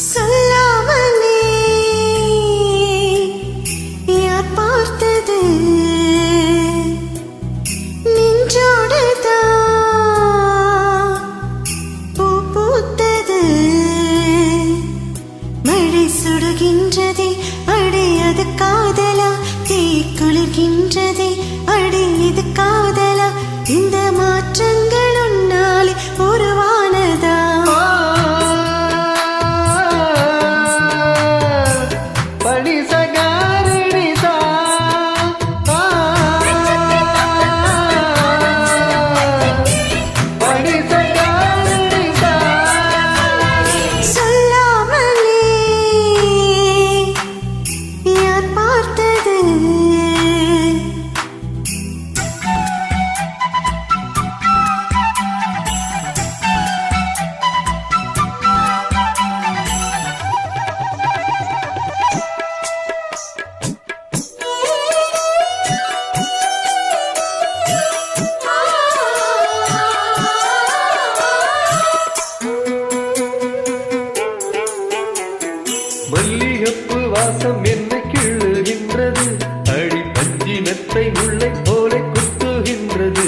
சொல்லாமலே யார் பார்த்தது நின்றோடுதான் பூ பூத்தது மழை சுடுகின்றதே அடி அது காதலா தீ குளிர்கின்றதே அடி இது காதலா இந்த மாற்றங்கள் உன்னாலே உருவானதா மல்லிகப்பு வாசம் என்னை கிள்ளுகின்றது அடி பஞ்சினத்தை முல்லை போல குத்துகின்றது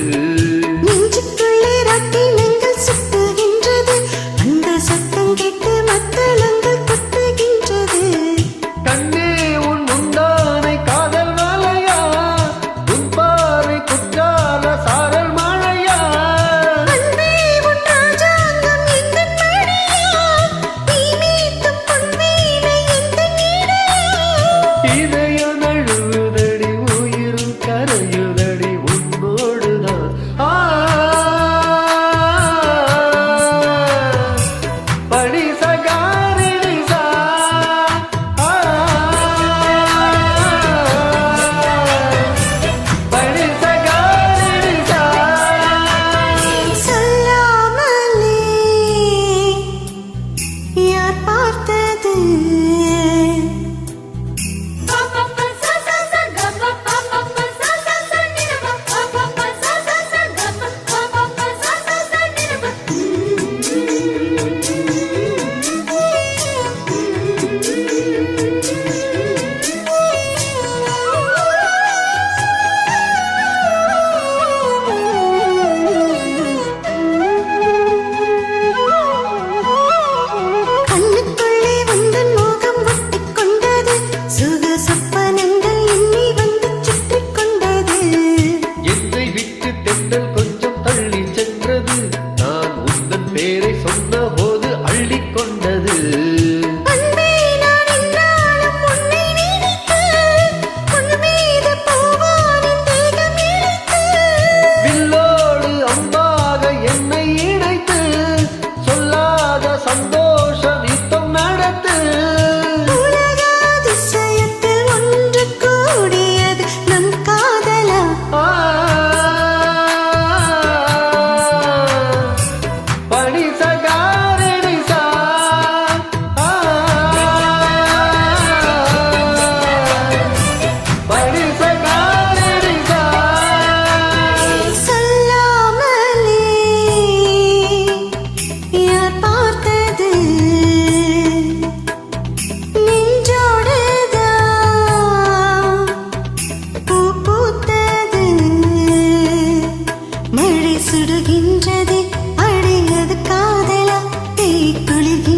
நெஞ்சுக்குள்ளே ராட்டினங்கள் சுத்துகின்றது அந்த சத்தம் கேட்டு மத்தளங்கள் குத்துகின்றது கண்ணே உன் முந்தானை காதல் மலையா உன் பார்வை குற்றால சாரல் மழையா அன்பே உன் ராஜாங்கம் எந்தன் மடியா நீ மீட்டும் பொன்வேலை எந்தன் இடையா இதய நழுவுதடி உயிரும் கரையுதடி உன்னோடுதான் படி சகாரிடி சா படி சகாரிடி சா சொல்லாமலே யார் பார்த்தது கண்ணுக்குள்ளே வந்தன் மோகம் ஒட்டிக் கொண்டது சுக சொப்பனங்கள் என்னை வந்து சுற்றிக் கொண்டது என்னை விட்டு தென்றல் கொஞ்சம் தள்ளி சென்றது நான் உந்தன் பேரை சொன்ன போது அள்ளிக் கொண்டது அன்பே நான் என்னாலும் உன்னை நினைத்து உன் மீது பூவானின் தேகம் இழைத்து வில்லோடு அம்பாக என்னை இணைத்து சொல்லாத சந்தோஷம் யுத்தம் நடத்து உலக அதிசயத்தில் ஒன்று கூடியது நம் காதலா படி சகாரிடி சா படி சகாரிடி சா சொல்லாமலே யார் பார்த்தது நின்றோடுதான் பூ பூத்தது மழை சுடுகின்றது அடி அது காதலா தீ குளிர்கின்றது